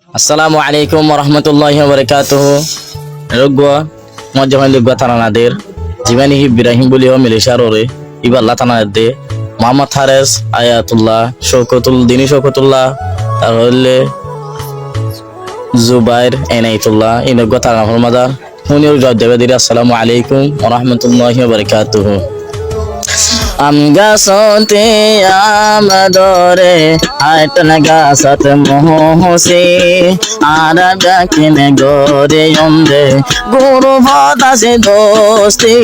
আসসালামু আলাইকুম ওরহমতুল্লাহি ওয়াবারাকাতুহু রগwa মজ্জামাই লুগwa থানানাদের জিবানি ইব্রাহিম বলিও মিলিশাররে ইবাল্লাহ থানাদে মোহাম্মদ হারেস আয়াতুল্লাহ শওকতুল্লাহ তাহলে জুবাইর এনাইতুল্লাহ ইনগwa থানা ফরমাদার হুনিও জয় দেবে দিরা আসসালামু আলাইকুম ওরহমতুল্লাহি ওয়াবারাকাতুহু আম গাছতে আমদরে আয়তন গাছত মোহসে আর ডাকিনে গরে অন্দে গুরু ভতাসে দোস্তি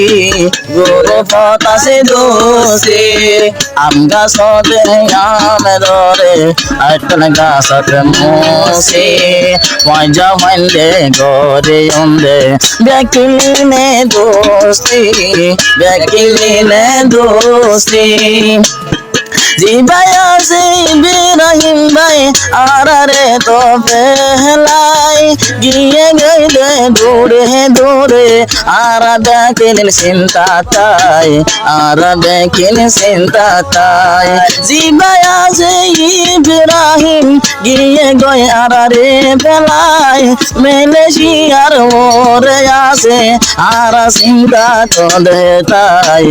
আম গাছতে আমদরে আয়তন গাছত মোহসে মজা হইলে গরে অন্দে বেকিনে দোস্তি জিবায়া সে ইব্রাহিম ভাই আরারে তো পেহলাই গিয়ে গইলে দূরে আরা বেকিন চিন্তা তাই জিবায়া সে ইব্রাহিম গিয়ে গই আরারে পেলাই মেলেশিয়ার ওরে আসে আরা চিন্তা তো দেতাই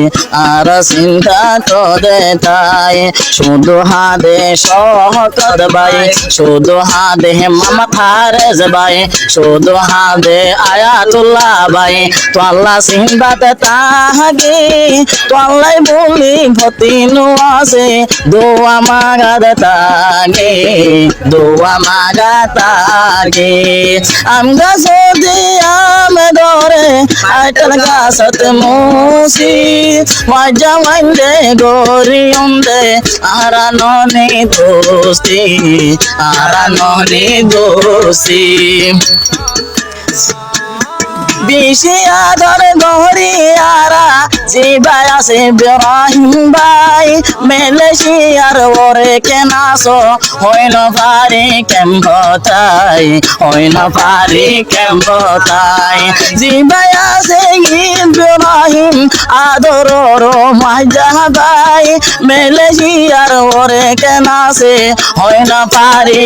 শুধু হাদে শওকত ভাই শুধু হাদে মোহাম্মদ হারেস ভাই শুধু হাদে আয়াতুল্লাহ ভাই তো আল্লাহ সিন্দাতে তাহাগে তো আল্লাহ বলি ভতিনু আছে দোয়া মাগাতাগে আমরা যদি আমদরে আইতল গাছত মুসি মজা মাইলে গরি অন্দে আরা ননি দোস্তি বেশি আদর গহরি আরা জিবাই আছে ইব্রাহিম ভাই মেলেশিয়ার ওরে কেনাস হইন পারি কেম্বতাই জিবাই আছে ইব্রাহিম আদরর মজা ভাই মেলেশিয়ার ওরে কেনাসে হইন পারি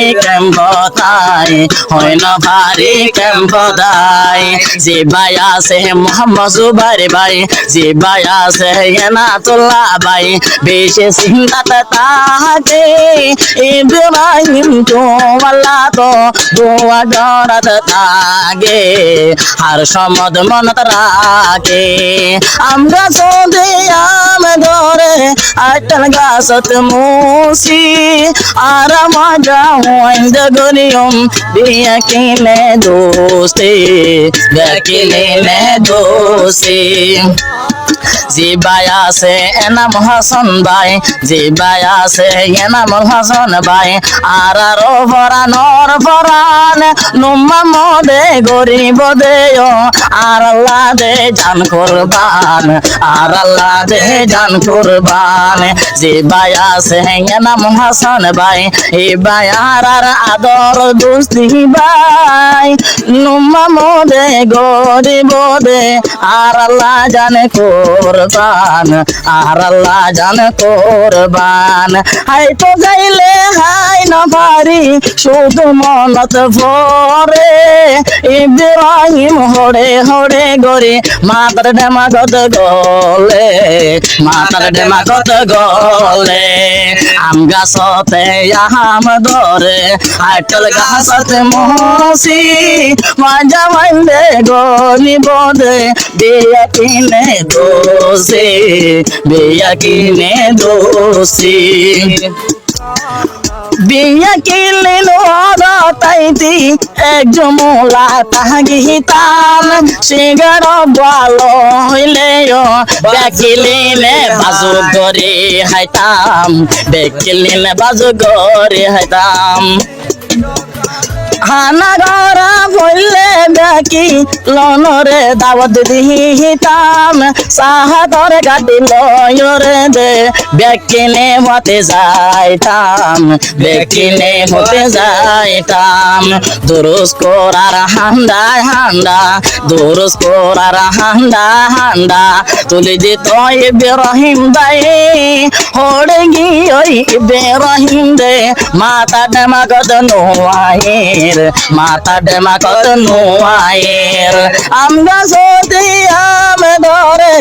কেম্বতাই জিবাই আছে মোহাম্মদ জুবাইর ভাই জিবাই আছে এনাতুল্লাহ ভাই বেশি চিন্তাতে তাহাকে ইব্রাহিম তো আল্লাহ তো দোয়া গড়াত তাগে আর সমদ মনত রাখে আমরা যদি আমদরে আইতল গাছত মুসি আর মজা হইন্দ গরিয়ম বেকিনে দোস্তি জিবাই আছে এনামুল হাসান ভাই আর ভরানোর ভরান নুম্মা মদে গরিব দেয় আর আল্লাহ দে জান কুরবান জিবাই আছে এনামুল হাসান ভাই ভাই আর আদর দোস্তি ভাই নুম্মা মদে গরিব দে আর আল্লাহ জানে কোরবান হাই তো গাইলে হাই না পারি শুধু মনত ভরে ইব্রাহিম হরে গরে মাতার ডেমা কত গলে আম গাছতে আমদরে আইতল গাছতে মুসি মজা মাইলে গনি বদে বেকিনে দোষী বিয়া কিনলে তাইতি এক জমলা তাহিতাম সিগার ভালো হইলে বেকিলিনে বাজু গরে হাইতাম হানা গরা বললে দেখি লনরে দাওয়াত দিহিতাম সাহাদরে গাড়ি লয়রে দে বেকিনে হতে যাইতাম দুরুস করার হান্ডা তুলি দিত ইব্রাহিম ভাই হড়ে গিয়ে ইব্রাহিম দে মাতা ডেমা গদ নোয়াই মায়ের মাথা ডেমা কত নোয়ায়ের আম গাছতে আম ধরে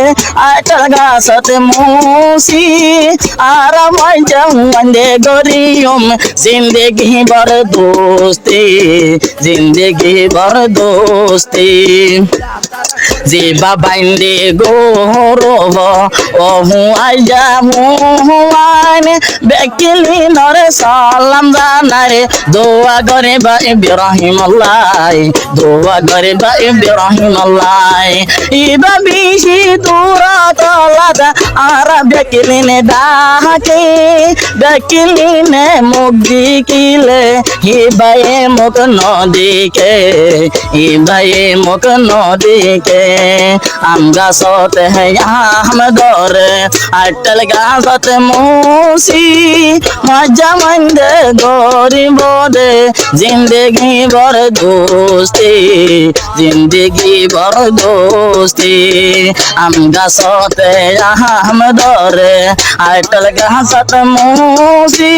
আটাল গাছতে মুসি আর মঞ্জে গরিয়ম জিন্দগি বর দোস্তি জিন্দগি বর দোস্তি জিবা বাইন্দে গৌরব ও হুয়াই যা হুয়ান বেকিলি নরে সালাম জানারে দোয়া করে বা ইব্রাহিম আল্লাহ দোয়া করে বা ইব্রাহিম আল্লাহ ইবা বিশি তুরা তলাতা আর বেকিলিনে ডাকে বেকিলিনে মুখ দিকিলে হিবায়ে মুখ নদীকে হিবায়ে মুখ নদীকে আম গাছতে আম ধরে আটল গাছতে মুসি মজা মন্দে গরিব দে জিন্দগি বর দোস্তি জিন্দগি বর দোস্তি আম গাছতে আম ধরে আটল গাছতে মুসি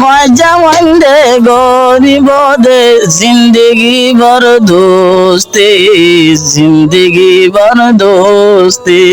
মজা মন্দে গরিব দে জিন্দগি বর দোস্তি জিন্দগি বর দোস্তি।